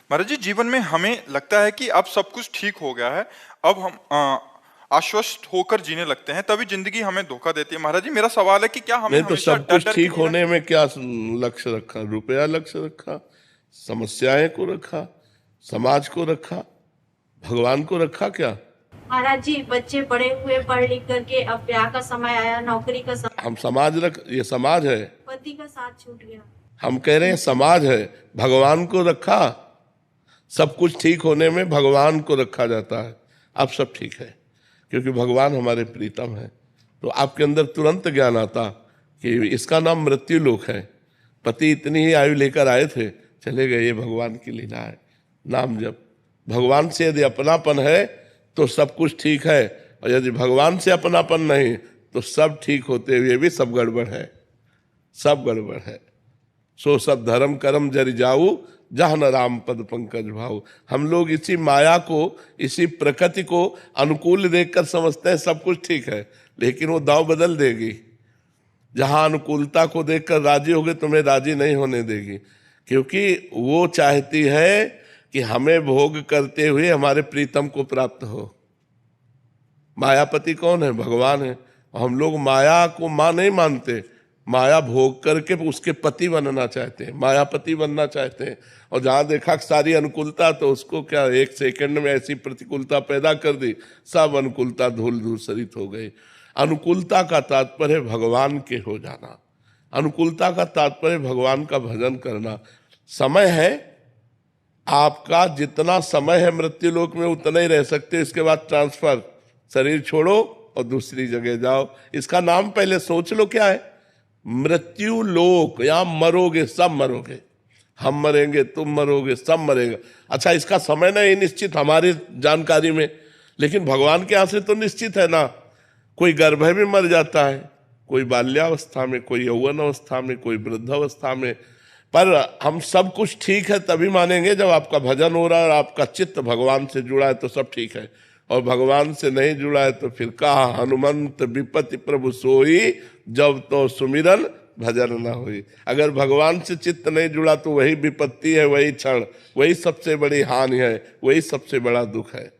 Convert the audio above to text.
महाराज जी, जीवन में हमें लगता है कि अब सब कुछ ठीक हो गया है। अब हम आश्वस्त होकर जीने लगते हैं, तभी जिंदगी हमें धोखा देती है। महाराज जी, मेरा सवाल है कि क्या हमें नहीं तो हमेशा सब डर कुछ डर के ठीक जीना होने चाहिए? में क्या लक्ष्य रखा? रुपया लक्ष्य रखा, समस्याएं को रखा, समाज को रखा, भगवान को रखा क्या? महाराज जी, बच्चे बड़े हुए, पढ़ लिख करके अब ब्याह का समय आया, नौकरी का समय, हम समाज ये समाज है। पति का साथ छूट गया। हम कह रहे हैं समाज है, भगवान को रखा। सब कुछ ठीक होने में भगवान को रखा जाता है। अब सब ठीक है क्योंकि भगवान हमारे प्रीतम है। तो आपके अंदर तुरंत ज्ञान आता कि इसका नाम मृत्यु लोक है। पति इतनी ही आयु लेकर आए थे, चले गए, ये भगवान की लीला है। नाम जप, भगवान से यदि अपनापन है तो सब कुछ ठीक है, और यदि भगवान से अपनापन नहीं तो सब ठीक होते हुए भी सब गड़बड़ है, सब गड़बड़ है। सो सब धर्म कर्म जरि जाऊ, जहाँ न राम पद पंकज भाऊ। हम लोग इसी माया को, इसी प्रकृति को अनुकूल देखकर समझते हैं सब कुछ ठीक है, लेकिन वो दाव बदल देगी। जहां अनुकूलता को देखकर राजी होगे, तुम्हें राजी नहीं होने देगी, क्योंकि वो चाहती है कि हमें भोग करते हुए हमारे प्रीतम को प्राप्त हो। मायापति कौन है? भगवान है। और हम लोग माया को मां नहीं मानते, माया भोग करके उसके पति बनना चाहते हैं, मायापति बनना चाहते हैं। और जहां देखा सारी अनुकूलता, तो उसको क्या एक सेकंड में ऐसी प्रतिकूलता पैदा कर दी, सब अनुकूलता धूल धूसरित हो गई। अनुकूलता का तात्पर्य भगवान के हो जाना, अनुकूलता का तात्पर्य भगवान का भजन करना। समय है आपका, जितना समय है मृत्यु लोक में उतना ही रह सकते, इसके बाद ट्रांसफर, शरीर छोड़ो और दूसरी जगह जाओ। इसका नाम पहले सोच लो क्या है? मृत्यु लोक। यहां मरोगे, सब मरोगे, हम मरेंगे, तुम मरोगे, सब मरेगा। अच्छा, इसका समय नहीं निश्चित हमारी जानकारी में, लेकिन भगवान के यहां से तो निश्चित है ना। कोई गर्भ में मर जाता है, कोई बाल्यावस्था में, कोई यौवन अवस्था में, कोई वृद्धावस्था में। पर हम सब कुछ ठीक है तभी मानेंगे जब आपका भजन हो रहा है और आपका चित्त भगवान से जुड़ा है, तो सब ठीक है। और भगवान से नहीं जुड़ा है तो फिर कहा हनुमंत विपत्ति प्रभु सोई, जब तो सुमिरन भजन न हुई। अगर भगवान से चित्त नहीं जुड़ा तो वही विपत्ति है, वही क्षण, वही सबसे बड़ी हानि है, वही सबसे बड़ा दुख है।